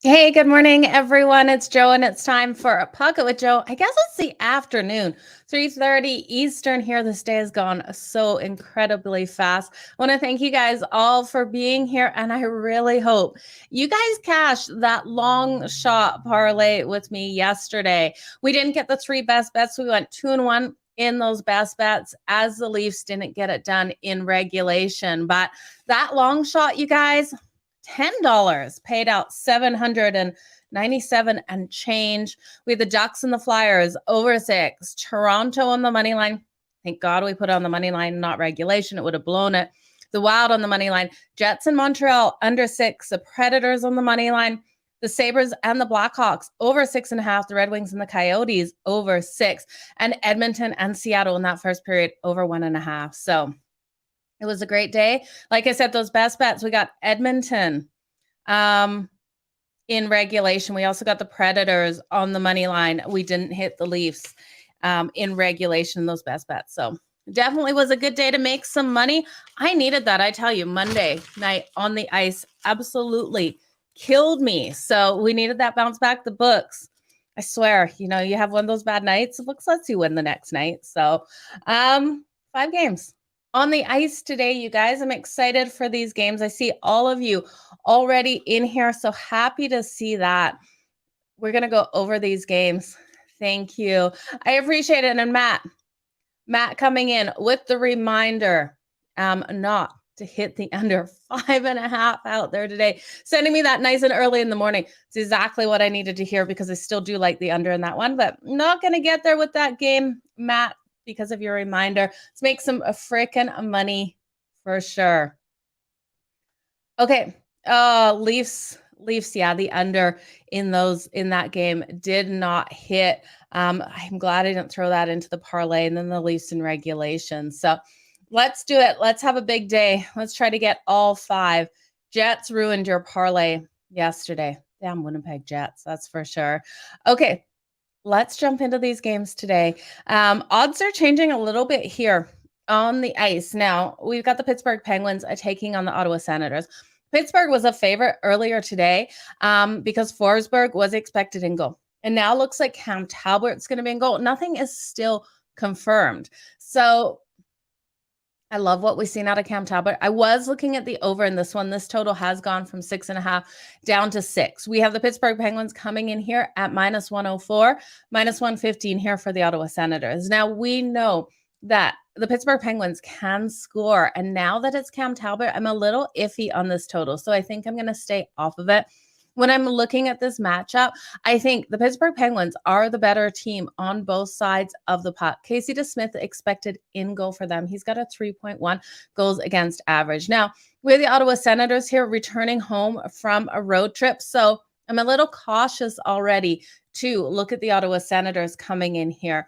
Hey, good morning, everyone. It's Joe, and it's time for a Pocket with Joe. I guess it's the afternoon, 3:30 Eastern here. This day has gone so incredibly fast. I want to thank you guys all for being here, and I really hope you guys cashed that long shot parlay with me yesterday. We didn't get the 3 best bets. We went 2-1 in those best bets as the Leafs didn't get it done in regulation. But that long shot, you guys, $10 paid out $797 and change. We had the Ducks and the Flyers over 6, Toronto on the money line. Thank God we put it on the money line, not regulation. It would have blown it. The Wild on the money line, Jets and Montreal under 6, the Predators on the money line, the Sabres and the Blackhawks over 6.5, the Red Wings and the Coyotes over 6, and Edmonton and Seattle in that first period over 1.5. So it was a great day. Like I said, those best bets, we got Edmonton in regulation. We also got the Predators on the money line. We didn't hit the Leafs in regulation, those best bets. So definitely was a good day to make some money. I needed that. I tell you, Monday night on the ice absolutely killed me. So we needed that bounce back. The books, I swear, you have one of those bad nights. The books lets you win the next night. So 5 games on the ice today, you guys. I'm excited for these games. I see all of you already in here, so happy to see that. We're going to go over these games. Thank you. I appreciate it. And Matt coming in with the reminder not to hit the under 5.5 out there today, sending me that nice and early in the morning. It's exactly what I needed to hear because I still do like the under in that one, but not going to get there with that game, Matt, because of your reminder. Let's make some freaking money for sure. Okay. Leafs, yeah, the under in that game did not hit. I'm glad I didn't throw that into the parlay, and then the Leafs in regulation. So let's do it. Let's have a big day. Let's try to get all 5. Jets ruined your parlay yesterday. Damn Winnipeg Jets, that's for sure. Okay. Let's jump into these games today. Odds are changing a little bit here on the ice. Now, we've got the Pittsburgh Penguins taking on the Ottawa Senators. Pittsburgh was a favorite earlier today because Forsberg was expected in goal. And now looks like Cam Talbot's going to be in goal. Nothing is still confirmed. So I love what we've seen out of Cam Talbot. I was looking at the over in this one. This total has gone from 6.5 down to 6. We have the Pittsburgh Penguins coming in here at -104, -115 here for the Ottawa Senators. Now, we know that the Pittsburgh Penguins can score. And now that it's Cam Talbot, I'm a little iffy on this total. So I think I'm going to stay off of it. When I'm looking at this matchup, I think the Pittsburgh Penguins are the better team on both sides of the puck. Casey DeSmith expected in goal for them. He's got a 3.1 goals against average. Now, we have the Ottawa Senators here returning home from a road trip. So I'm a little cautious already to look at the Ottawa Senators coming in here.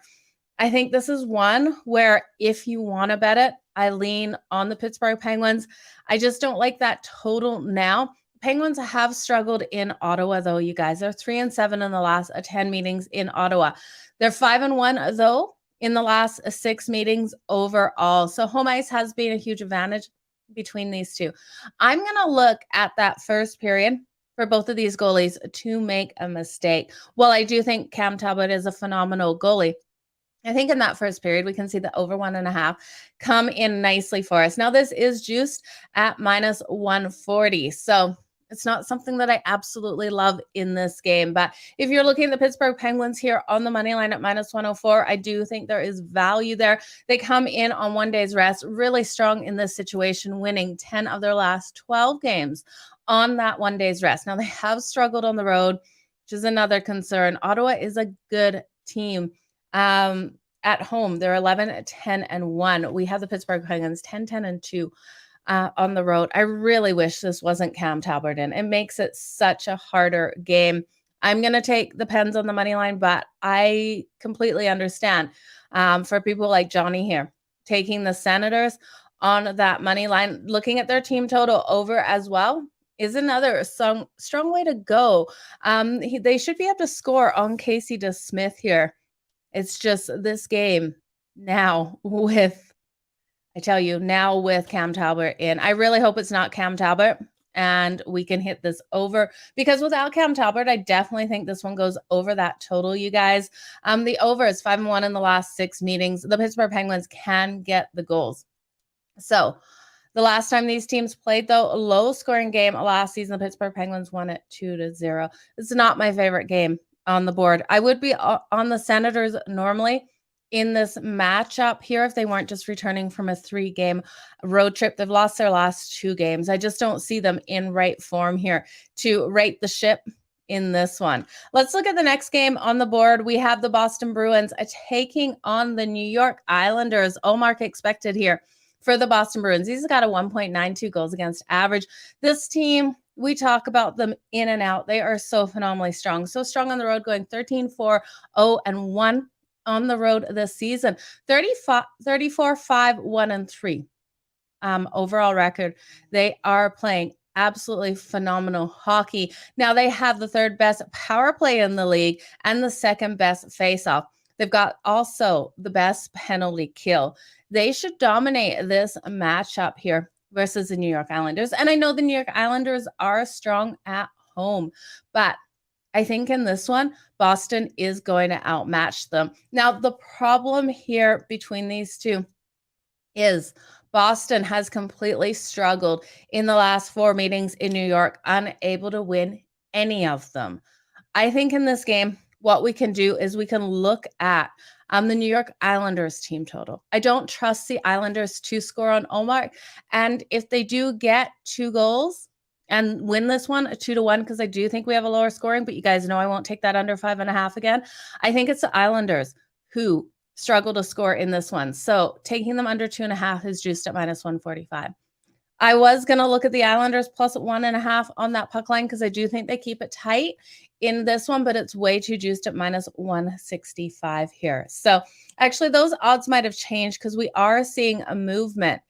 I think this is one where if you want to bet it, I lean on the Pittsburgh Penguins. I just don't like that total now. Penguins have struggled in Ottawa, though, you guys. They're 3-7 in the last 10 meetings in Ottawa. They're 5-1, though, in the last 6 meetings overall. So home ice has been a huge advantage between these two. I'm going to look at that first period for both of these goalies to make a mistake. While I do think Cam Talbot is a phenomenal goalie, I think in that first period, we can see the over 1.5 come in nicely for us. Now, this is juiced at -140. So It's not something that I absolutely love in this game. But if you're looking at the Pittsburgh Penguins here on the money line at -104, I do think there is value there. They come in on 1 day's rest, really strong in this situation, winning 10 of their last 12 games on that 1 day's rest. Now, they have struggled on the road, which is another concern. Ottawa is a good team. At home, they're 11-10-1. We have the Pittsburgh Penguins 10-10-2. On the road. I really wish this wasn't Cam Talbot in. It makes it such a harder game. I'm going to take the Pens on the money line, but I completely understand for people like Johnny here, taking the Senators on that money line, looking at their team total over as well is another strong way to go. They should be able to score on Casey DeSmith here. It's just this game now with Cam Talbot in. I really hope it's not Cam Talbot and we can hit this over, because without Cam Talbot, I definitely think this one goes over that total, you guys. The over is 5-1 in the last 6 meetings. The Pittsburgh Penguins can get the goals. So the last time these teams played, though, a low-scoring game last season, the Pittsburgh Penguins won it 2-0. It's not my favorite game on the board. I would be on the Senators normally in this matchup here if they weren't just returning from a 3-game road trip. They've lost their last 2 games. I just don't see them in right form here to right the ship in this one. Let's look at the next game on the board. We have the Boston Bruins taking on the New York Islanders. Mark expected here for the Boston Bruins. These have got a 1.92 goals against average. This team, we talk about them in and out. They are so phenomenally strong. So strong on the road, going 13-4-0-1 on the road this season. 34-5-1-3 overall record. They are playing absolutely phenomenal hockey. Now they have the 3rd best power play in the league and the 2nd best faceoff. They've got also the best penalty kill. They should dominate this matchup here versus the New York Islanders. And I know the New York Islanders are strong at home, but I think in this one, Boston is going to outmatch them. Now, the problem here between these two is Boston has completely struggled in the last 4 meetings in New York, unable to win any of them. I think in this game, what we can do is we can look at the New York Islanders team total. I don't trust the Islanders to score on Omar. And if they do get 2 goals, and win this one, a 2-1, because I do think we have a lower scoring, but you guys know I won't take that under 5.5 again. I think it's the Islanders who struggle to score in this one. So taking them under 2.5 is juiced at -145. I was going to look at the Islanders plus 1.5 on that puck line because I do think they keep it tight in this one, but it's way too juiced at -165 here. So actually those odds might have changed because we are seeing a movement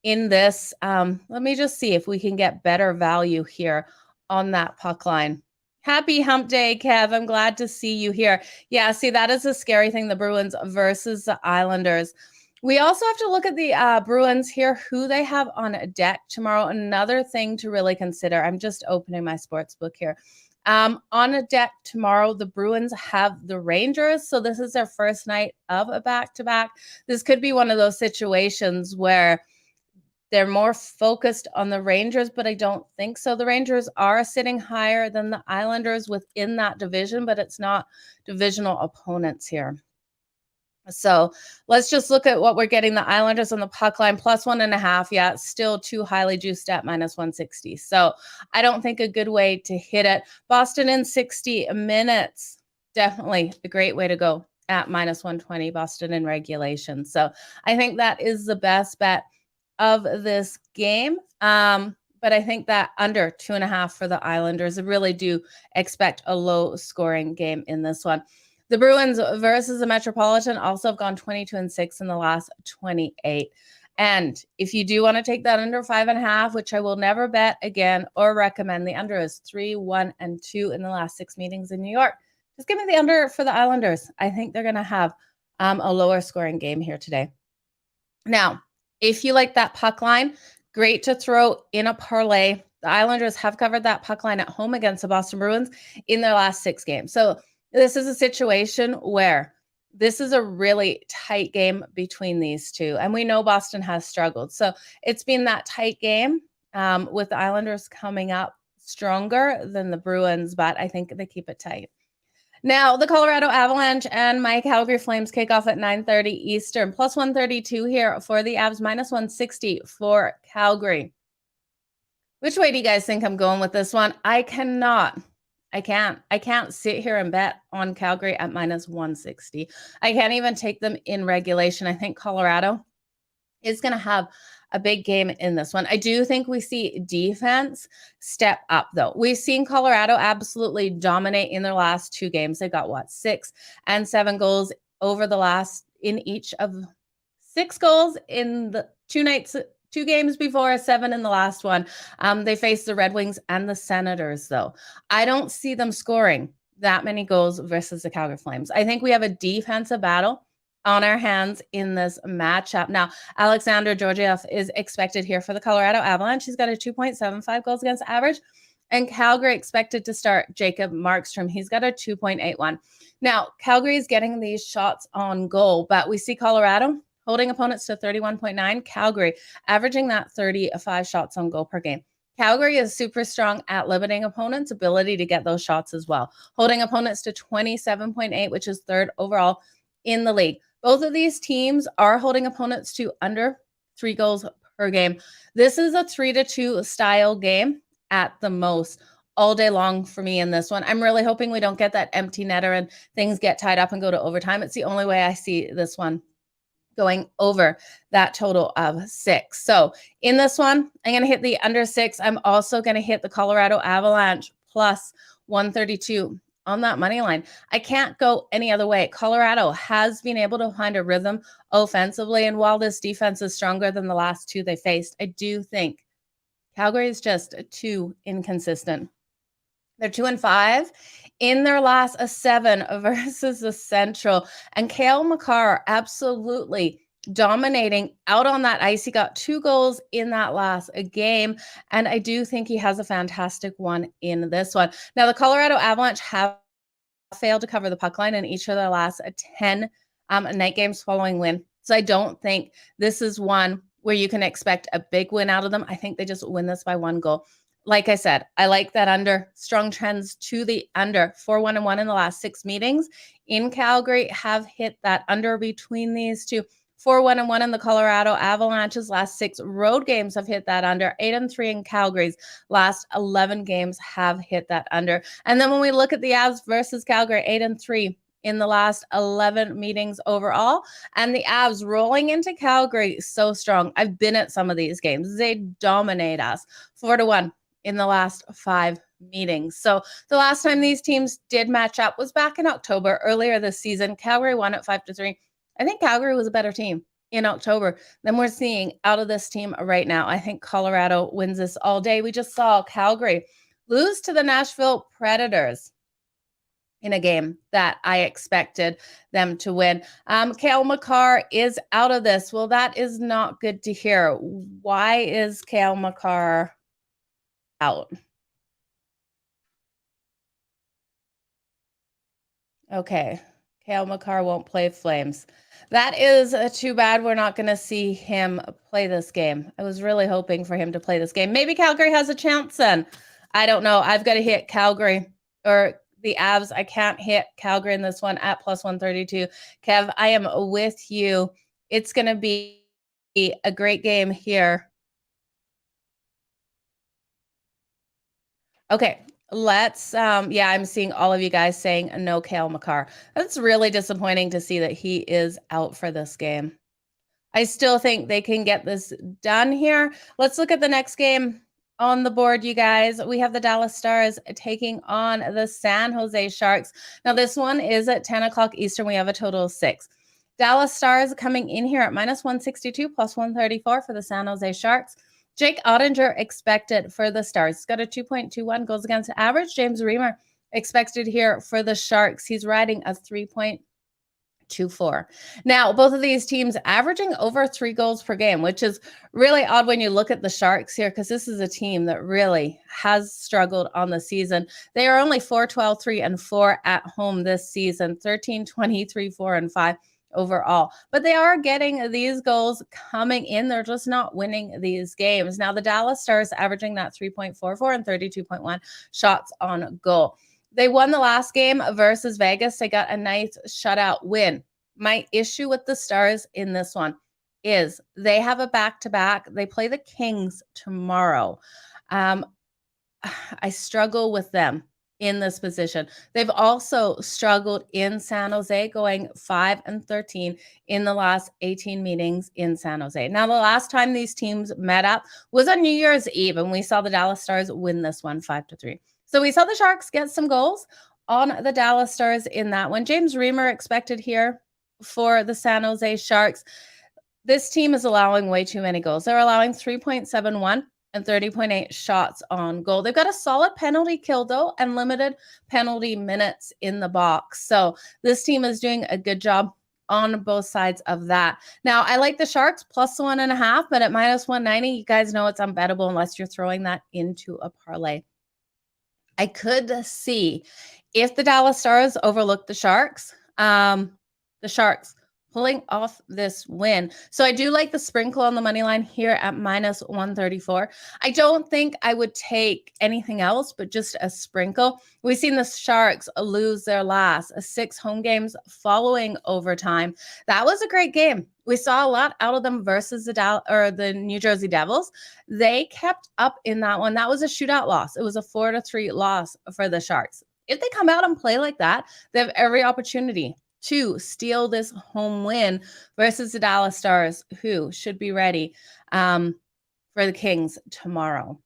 in this. Let me just see if we can get better value here on that puck line. Happy hump day, Kev. I'm glad to see you here. Yeah, see, that is a scary thing, the Bruins versus the Islanders. We also have to look at the Bruins here, who they have on deck tomorrow. Another thing to really consider. I'm just opening my sports book here. On a deck tomorrow, the Bruins have the Rangers. So this is their first night of a back-to-back. This could be one of those situations where they're more focused on the Rangers, but I don't think so. The Rangers are sitting higher than the Islanders within that division, but it's not divisional opponents here. So let's just look at what we're getting. The Islanders on the puck line plus 1.5. Yeah, it's still too highly juiced at -160. So I don't think a good way to hit it. Boston in 60 minutes. Definitely a great way to go at -120. Boston in regulation. So I think that is the best bet of this game. But I think that under 2.5 for the Islanders. I really do expect a low scoring game in this one. The Bruins versus the Metropolitan also have gone 22-6 in the last 28. And if you do want to take that under 5.5, which I will never bet again or recommend, the under is 3-1-2 in the last 6 meetings in New York. Just give me the under for the Islanders. I think they're going to have a lower scoring game here today. Now, if you like that puck line, great to throw in a parlay. The Islanders have covered that puck line at home against the Boston Bruins in their last 6 games. So this is a situation where this is a really tight game between these two. And we know Boston has struggled. So it's been that tight game with the Islanders coming up stronger than the Bruins, but I think they keep it tight. Now, the Colorado Avalanche and my Calgary Flames kick off at 9:30 Eastern, plus 132 here for the Avs, minus 160 for Calgary. Which way do you guys think I'm going with this one? I can't sit here and bet on Calgary at minus 160. I can't even take them in regulation. I think Colorado is going to have a big game in this one. I do think we see defense step up, though. We've seen Colorado absolutely dominate in their last 2 games. They got 6 and 7 goals over the last in each of 6 goals in the 2 games before, 7 in the last one. They faced the Red Wings and the Senators, though. I don't see them scoring that many goals versus the Calgary Flames. I think we have a defensive battle on our hands in this matchup. Now, Alexander Georgiev is expected here for the Colorado Avalanche. He's got a 2.75 goals against average. And Calgary expected to start Jacob Markstrom. He's got a 2.81. Now, Calgary is getting these shots on goal, but we see Colorado holding opponents to 31.9. Calgary averaging that 35 shots on goal per game. Calgary is super strong at limiting opponents' ability to get those shots as well, holding opponents to 27.8, which is 3rd overall in the league. Both of these teams are holding opponents to under 3 goals per game. This is a 3-2 style game at the most all day long for me in this one. I'm really hoping we don't get that empty netter and things get tied up and go to overtime. It's the only way I see this one going over that total of 6. So in this one, I'm going to hit the under 6. I'm also going to hit the Colorado Avalanche plus 132 on that money line. I can't go any other way. Colorado has been able to find a rhythm offensively, and while this defense is stronger than the last 2 they faced, I do think Calgary is just too inconsistent. They're 2-5 in their last 7 versus the Central, and Cale Makar absolutely dominating out on that ice. He got 2 goals in that last game, and I do think he has a fantastic one in this one. Now, the Colorado Avalanche have failed to cover the puck line in each of their last 10 night games following win. So I don't think this is one where you can expect a big win out of them. I think they just win this by 1 goal. Like I said, I like that under. Strong trends to the under. 4-1-1 in the last 6 meetings in Calgary have hit that under between these two. 4-1-1 in the Colorado Avalanche's last 6 road games have hit that under. 8-3 in Calgary's last 11 games have hit that under. And then when we look at the Avs versus Calgary, 8-3 in the last 11 meetings overall. And the Avs rolling into Calgary so strong. I've been at some of these games. They dominate us. 4-1 in the last 5 meetings. So the last time these teams did match up was back in October, earlier this season. Calgary won at 5-3. I think Calgary was a better team in October than we're seeing out of this team right now. I think Colorado wins this all day. We just saw Calgary lose to the Nashville Predators in a game that I expected them to win. Cale Makar is out of this. Well, that is not good to hear. Why is Cale Makar out? Okay. Cale Makar won't play Flames. That is too bad. We're not going to see him play this game. I was really hoping for him to play this game. Maybe Calgary has a chance then. I don't know. I've got to hit Calgary or the Avs. I can't hit Calgary in this one at plus 132. Kev, I am with you. It's going to be a great game here. Okay. Let's, I'm seeing all of you guys saying no Cale Makar. That's really disappointing to see that he is out for this game. I still think they can get this done here. Let's look at the next game on the board, you guys. We have the Dallas Stars taking on the San Jose Sharks. Now, this one is at 10 o'clock Eastern. We have a total of 6. Dallas Stars coming in here at minus 162, plus 134 for the San Jose Sharks. Jake Ottinger expected for the Stars. He's got a 2.21 goals against average. James Reimer expected here for the Sharks. He's riding a 3.24. Now, both of these teams averaging over 3 goals per game, which is really odd when you look at the Sharks here, because this is a team that really has struggled on the season. They are only 4-12, 3-4 at home this season, 13-23, 4-5 overall. But they are getting these goals coming in. They're just not winning these games. Now, the Dallas Stars averaging that 3.44 and 32.1 shots on goal. They won the last game versus Vegas. They got a nice shutout win. My issue with the Stars in this one is they have a back-to-back. They play the Kings tomorrow. I struggle with them in this position. They've also struggled in San Jose, going 5-13 in the last 18 meetings in San Jose. Now, the last time these teams met up was on New Year's Eve, and we saw the Dallas Stars win this one 5-3. So we saw the Sharks get some goals on the Dallas Stars in that one. James Reamer expected here for the San Jose Sharks. This team is allowing way too many goals. They're allowing 3.71 and 30.8 shots on goal. They've got a solid penalty kill, though, and limited penalty minutes in the box. So this team is doing a good job on both sides of that. Now, I like the Sharks plus 1.5, but at minus 190, you guys know it's unbettable unless you're throwing that into a parlay. I could see if the Dallas Stars overlook the Sharks pulling off this win. So I do like the sprinkle on the money line here at minus 134. I don't think I would take anything else, but just a sprinkle. We've seen the Sharks lose their last 6 home games following overtime. That was a great game. We saw a lot out of them versus the New Jersey Devils. They kept up in that one. That was a shootout loss. It was a 4-3 loss for the Sharks. If they come out and play like that, they have every opportunity to steal this home win versus the Dallas Stars, who should be ready for the Kings tomorrow.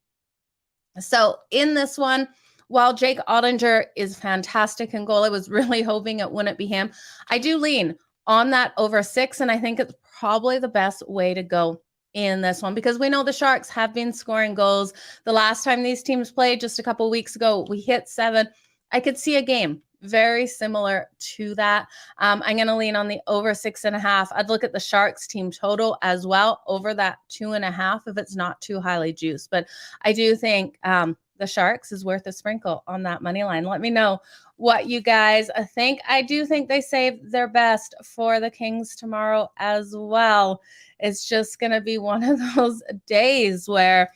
So in this one, while Jake Ottinger is fantastic in goal, I was really hoping it wouldn't be him. I do lean on that over 6, and I think it's probably the best way to go in this one because we know the Sharks have been scoring goals. The last time these teams played just a couple weeks ago, we hit 7. I could see a game very similar to that. I'm going to lean on the over 6.5. I'd look at the Sharks team total as well, over that 2.5 if it's not too highly juiced. But I do think the Sharks is worth a sprinkle on that money line. Let me know what you guys think. I do think they saved their best for the Kings tomorrow as well. It's just going to be one of those days where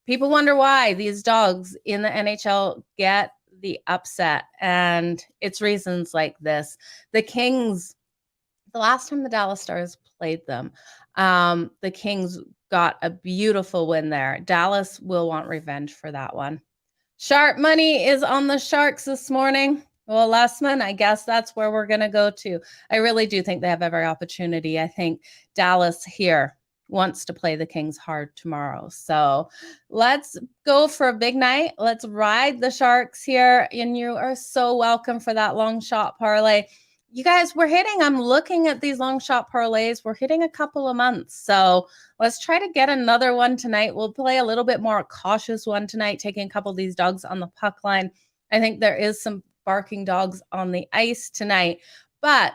people wonder why these dogs in the NHL get the upset, and it's reasons like this. The Kings, the last time the Dallas Stars played them, the Kings got a beautiful win there. Dallas will want revenge for that one. Sharp money is on the Sharks this morning. Well, Lessman, I guess that's where we're going to go to. I really do think they have every opportunity. I think Dallas here wants to play the Kings hard tomorrow. So let's go for a big night. Let's ride the Sharks here. And you are so welcome for that long shot parlay. You guys, I'm looking at these long shot parlays. We're hitting a couple of months. So let's try to get another one tonight. We'll play a little bit more cautious one tonight, taking a couple of these dogs on the puck line. I think there is some barking dogs on the ice tonight, but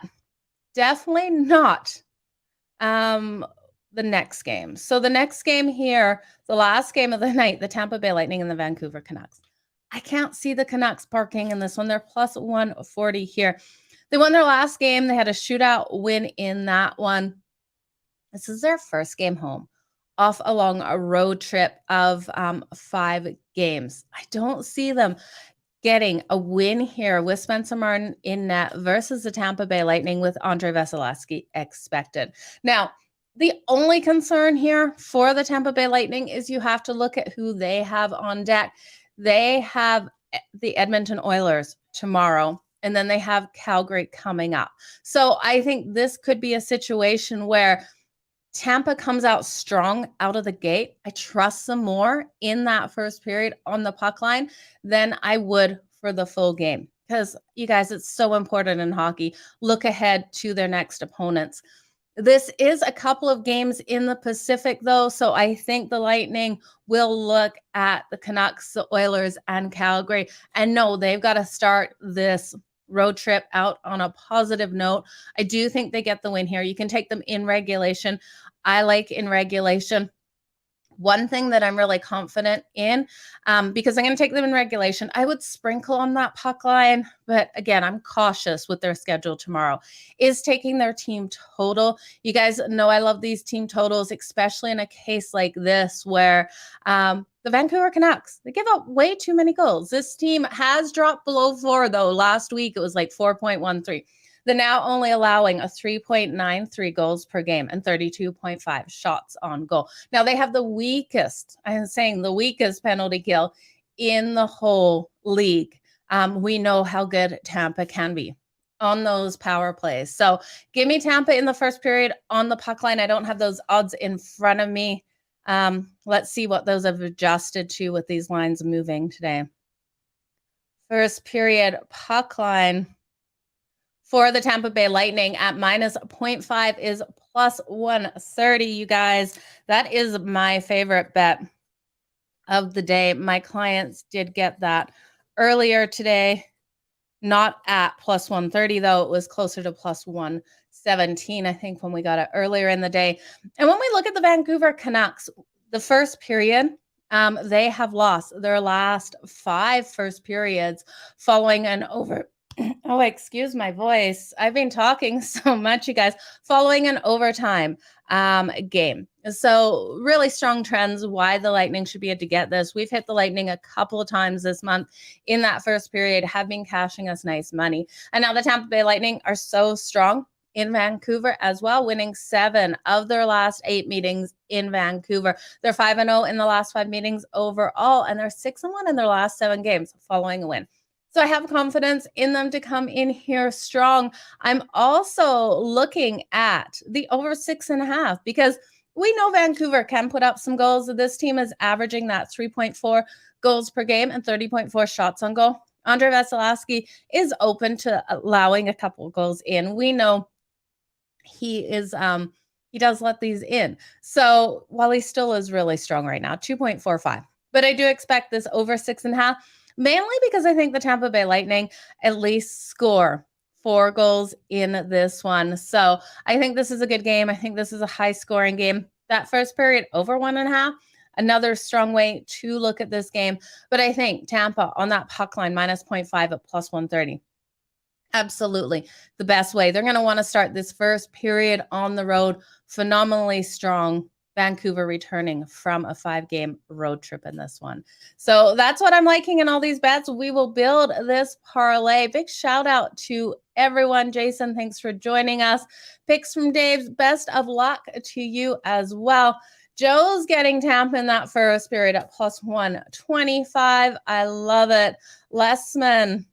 definitely not the next game. So the next game here, the last game of the night, the Tampa Bay Lightning and the Vancouver Canucks. I can't see the Canucks parking in this one. They're plus 140 here. They won their last game. They had a shootout win in that one. This is their first game home off along a road trip of 5 games. I don't see them getting a win here with Spencer Martin in net versus the Tampa Bay Lightning with Andrei Vasilevskiy expected. Now, the only concern here for the Tampa Bay Lightning is you have to look at who they have on deck. They have the Edmonton Oilers tomorrow, and then they have Calgary coming up. So I think this could be a situation where Tampa comes out strong out of the gate. I trust them more in that first period on the puck line than I would for the full game. Because, you guys, it's so important in hockey. Look ahead to their next opponents. This is a couple of games in the Pacific, though, so I think the Lightning will look at the Canucks, the Oilers, and Calgary, and no, they've got to start this road trip out on a positive note. I do think they get the win here. You can take them in regulation. I like in regulation One thing that I'm really confident in, because I'm going to take them in regulation, I would sprinkle on that puck line. But again, I'm cautious with their schedule tomorrow, is taking their team total. You guys know I love these team totals, especially in a case like this where the Vancouver Canucks, they give up way too many goals. This team has dropped below 4, though. Last week, it was like 4.13. They're now only allowing a 3.93 goals per game and 32.5 shots on goal. Now they have the weakest, I'm saying the weakest penalty kill in the whole league. We know how good Tampa can be on those power plays. So give me Tampa in the first period on the puck line. I don't have those odds in front of me. Let's see what those have adjusted to with these lines moving today. First period puck line for the Tampa Bay Lightning at minus 0.5 is plus 130, you guys. That is my favorite bet of the day. My clients did get that earlier today, not at plus 130, though. It was closer to plus 117, I think, when we got it earlier in the day. And when we look at the Vancouver Canucks, the first period, they have lost their last 5 first periods following an over... Oh, excuse my voice. I've been talking so much, you guys, following an overtime game. So really strong trends why the Lightning should be able to get this. We've hit the Lightning a couple of times this month in that first period, have been cashing us nice money. And now the Tampa Bay Lightning are so strong in Vancouver as well, winning 7 of their last 8 meetings in Vancouver. They're 5-0 in the last 5 meetings overall, and they're 6-1 in their last 7 games following a win. So I have confidence in them to come in here strong. I'm also looking at the over 6.5 because we know Vancouver can put up some goals. This team is averaging that 3.4 goals per game and 30.4 shots on goal. Andrei Vasilevskiy is open to allowing a couple of goals in. We know he is he does let these in. So while he still is really strong right now, 2.45. But I do expect this over 6.5. Mainly because I think the Tampa Bay Lightning at least score 4 goals in this one. So I think this is a good game. I think this is a high-scoring game. That first period, over 1.5, another strong way to look at this game. But I think Tampa on that puck line, minus 0.5 at plus 130. Absolutely the best way. They're going to want to start this first period on the road phenomenally strong. Vancouver returning from a 5-game road trip in this one. So that's what I'm liking in all these bets. We will build this parlay. Big shout out to everyone. Jason, thanks for joining us. Picks from Dave's. Best of luck to you as well. Joe's getting Tampa in that first period at plus 125. I love it. Lessman.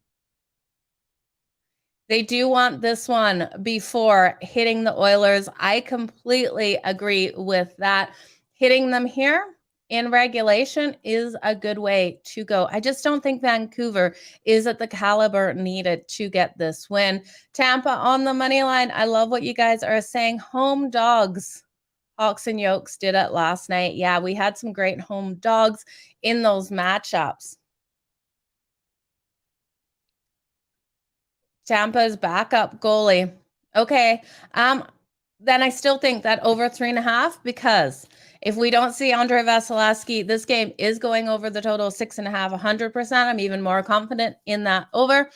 They do want this one before hitting the Oilers. I completely agree with that. Hitting them here in regulation is a good way to go. I just don't think Vancouver is at the caliber needed to get this win. Tampa on the money line. I love what you guys are saying. Home dogs. Hawks and Yolks did it last night. Yeah, we had some great home dogs in those matchups. Tampa's backup goalie. Okay. Then I still think that over 3.5, because if we don't see Andrei Vasilevskiy, this game is going over the total 6.5, 100%. I'm even more confident in that over.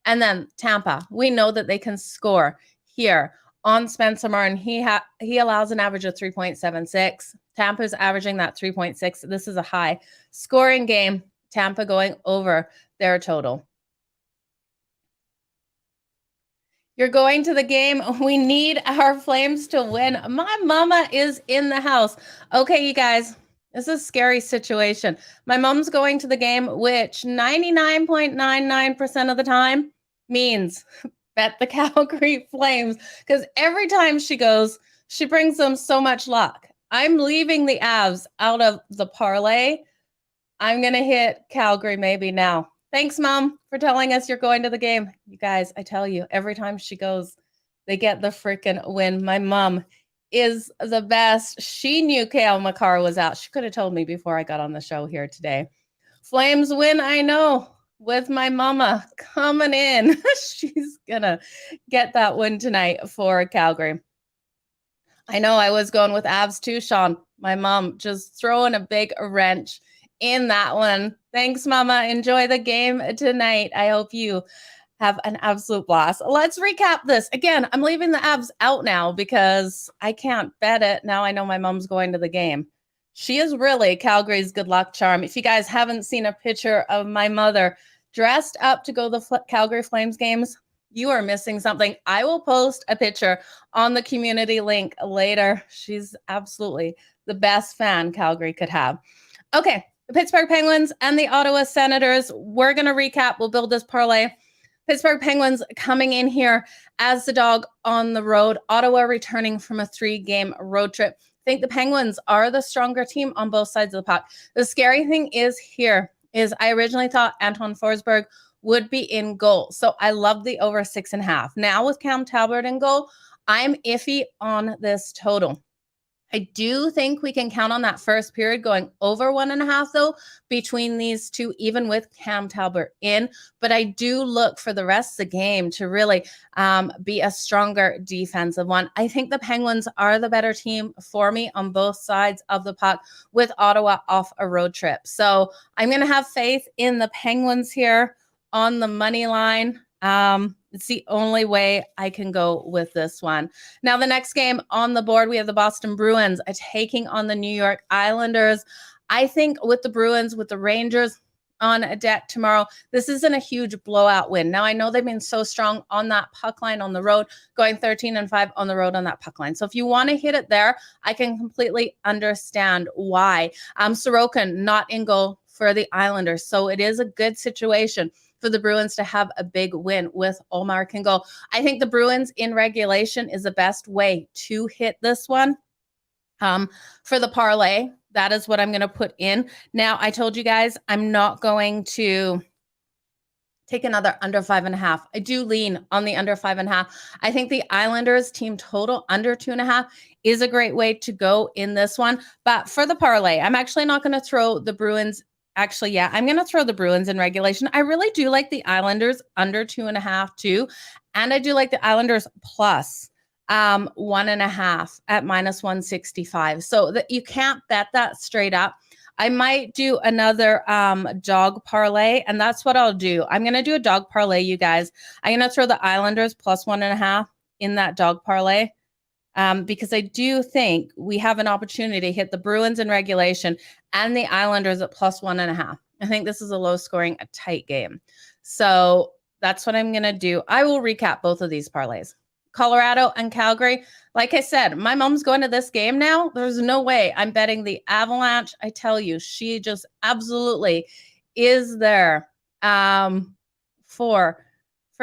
And then Tampa, we know that they can score here on Spencer Martin. He allows an average of 3.76. Tampa's averaging that 3.6. This is a high scoring game. Tampa going over their total. You're going to the game. We need our Flames to win. My mama is in the house. Okay, you guys, this is a scary situation. My mom's going to the game, which 99.99% of the time means bet the Calgary Flames, because every time she goes, she brings them so much luck. I'm leaving the Avs out of the parlay. I'm going to hit Calgary maybe now. Thanks, Mom, for telling us you're going to the game. You guys, I tell you, every time she goes, they get the freaking win. My mom is the best. She knew Kale McCarr was out. She could have told me before I got on the show here today. Flames win, I know, with my mama coming in. She's going to get that win tonight for Calgary. I know I was going with Avs too, Sean. My mom just throwing a big wrench in that one. Thanks, Mama. Enjoy the game tonight. I hope you have an absolute blast. Let's recap this. Again, I'm leaving the Avs out now because I can't bet it. Now I know my mom's going to the game. She is really Calgary's good luck charm. If you guys haven't seen a picture of my mother dressed up to go to the Calgary Flames games, you are missing something. I will post a picture on the community link later. She's absolutely the best fan Calgary could have. Okay, the Pittsburgh Penguins and the Ottawa Senators. We're going to recap. We'll build this parlay. Pittsburgh Penguins coming in here as the dog on the road. Ottawa returning from a 3-game road trip. I think the Penguins are the stronger team on both sides of the puck. The scary thing is I originally thought Anton Forsberg would be in goal. So I love the over 6.5. Now with Cam Talbot in goal, I'm iffy on this total. I do think we can count on that first period going over 1.5 though, between these two, even with Cam Talbot in. But I do look for the rest of the game to really be a stronger defensive one. I think the Penguins are the better team for me on both sides of the puck with Ottawa off a road trip. So I'm going to have faith in the Penguins here on the money line. It's the only way I can go with this one. Now, the next game on the board, we have the Boston Bruins taking on the New York Islanders. I think with the Bruins, with the Rangers on a deck tomorrow, this isn't a huge blowout win. Now, I know they've been so strong on that puck line on the road, going 13-5 on the road on that puck line. So if you want to hit it there, I can completely understand why. Sorokin not in goal for the Islanders. So it is a good situation for the Bruins to have a big win with Ullmark in goal. I think the Bruins in regulation is the best way to hit this one. For the parlay, that is what I'm going to put in. Now, I told you guys I'm not going to take another under 5.5. I do lean on the under 5.5. I think the Islanders team total under 2.5 is a great way to go in this one. But for the parlay, I'm actually not going to throw the Bruins. Actually, yeah, I'm going to throw the Bruins in regulation. I really do like the Islanders under 2.5 too. And I do like the Islanders plus 1.5 at minus 165. So that you can't bet that straight up. I might do another dog parlay, and that's what I'll do. I'm going to do a dog parlay, you guys. I'm going to throw the Islanders plus 1.5 in that dog parlay. Because I do think we have an opportunity to hit the Bruins in regulation and the Islanders at plus 1.5. I think this is a low scoring, a tight game. So that's what I'm going to do. I will recap both of these parlays. Colorado and Calgary. Like I said, my mom's going to this game now. There's no way I'm betting the Avalanche. I tell you, she just absolutely is there for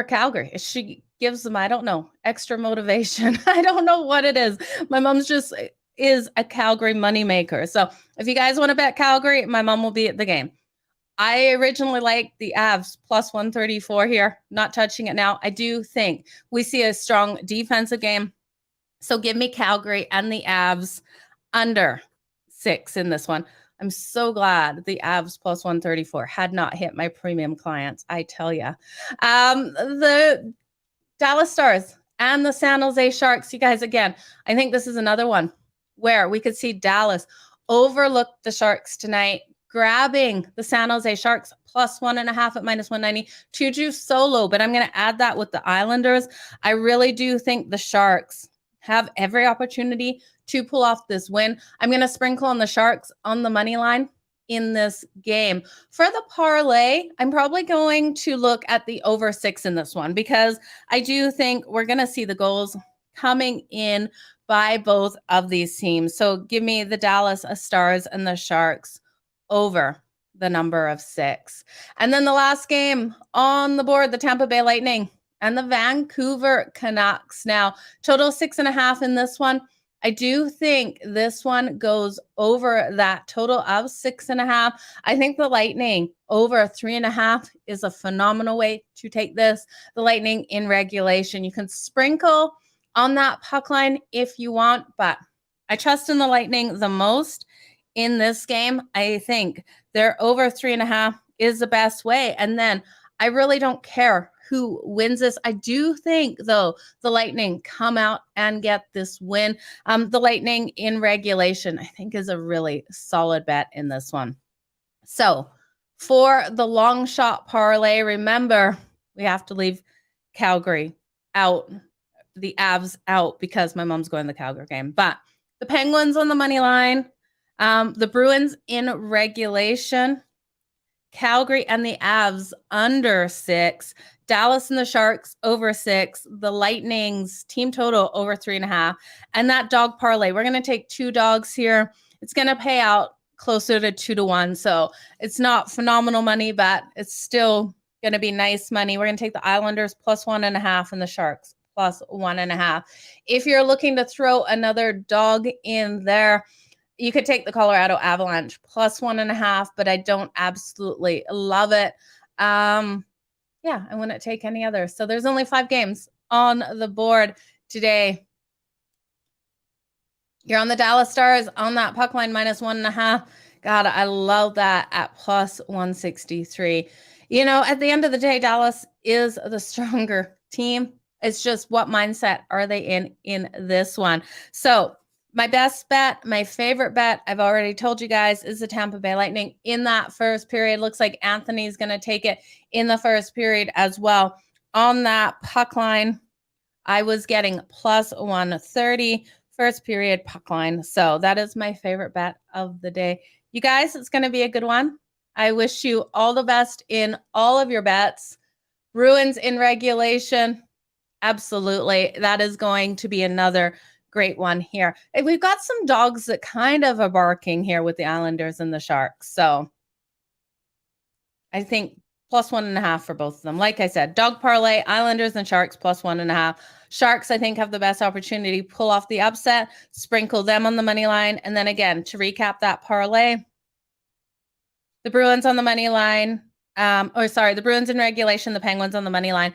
Calgary. She gives them, I don't know, extra motivation. I don't know what it is. My mom's just is a Calgary moneymaker. So if you guys want to bet Calgary, my mom will be at the game. I originally liked the Avs plus 134 here, not touching it now. I do think we see a strong defensive game. So give me Calgary and the Avs under 6 in this one. I'm so glad the Avs plus 134 had not hit my premium clients, I tell you. The Dallas Stars and the San Jose Sharks, you guys, again, I think this is another one where we could see Dallas overlook the Sharks tonight, grabbing the San Jose Sharks plus 1.5 at minus 190. Juju solo, but I'm going to add that with the Islanders. I really do think the Sharks have every opportunity to pull off this win. I'm going to sprinkle on the Sharks on the money line in this game. For the parlay, I'm probably going to look at the over 6 in this one because I do think we're going to see the goals coming in by both of these teams. So give me the Dallas Stars and the Sharks over the number of 6. And then the last game on the board, the Tampa Bay Lightning and the Vancouver Canucks. Now, total 6.5 in this one. I do think this one goes over that total of 6.5. I think the Lightning over 3.5 is a phenomenal way to take this. The Lightning in regulation. You can sprinkle on that puck line if you want, but I trust in the Lightning the most in this game. I think their over 3.5 is the best way. And then I really don't care who wins this. I do think, though, the Lightning come out and get this win. The Lightning in regulation, I think, is a really solid bet in this one. So for the long shot parlay, remember, we have to leave Calgary out, the Avs out, because my mom's going to the Calgary game. But the Penguins on the money line, the Bruins in regulation, Calgary and the Avs under 6, Dallas and the Sharks over 6, the Lightning's team total over 3.5, and that dog parlay. We're going to take 2 dogs here. It's going to pay out closer to 2-1. So it's not phenomenal money, but it's still going to be nice money. We're going to take the Islanders plus 1.5 and the Sharks plus 1.5. If you're looking to throw another dog in there, you could take the Colorado Avalanche plus 1.5, but I don't absolutely love it. Yeah, I wouldn't take any others. So there's only 5 games on the board today. You're on the Dallas Stars on that puck line minus 1.5. God, I love that at plus 163. You know, at the end of the day, Dallas is the stronger team. It's just what mindset are they in this one? So my best bet, my favorite bet, I've already told you guys, is the Tampa Bay Lightning in that first period. Looks like Anthony's going to take it in the first period as well. On that puck line, I was getting plus 130 first period puck line. So that is my favorite bet of the day. You guys, it's going to be a good one. I wish you all the best in all of your bets. Bruins in regulation, absolutely. That is going to be another great one here. And we've got some dogs that kind of are barking here with the Islanders and the Sharks. So I think plus 1.5 for both of them. Like I said, dog parlay, Islanders and Sharks plus 1.5. Sharks, I think, have the best opportunity to pull off the upset, sprinkle them on the money line. And then again, to recap that parlay, the Bruins on the money line, the Bruins in regulation, the Penguins on the money line,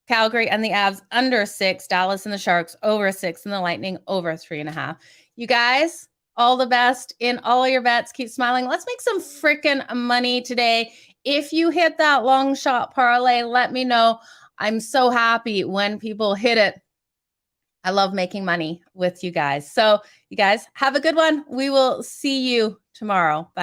Calgary and the Avs under 6, Dallas and the Sharks over 6, and the Lightning over 3.5. You guys, all the best in all of your bets. Keep smiling. Let's make some freaking money today. If you hit that long shot parlay, let me know. I'm so happy when people hit it. I love making money with you guys. So you guys have a good one. We will see you tomorrow. Bye.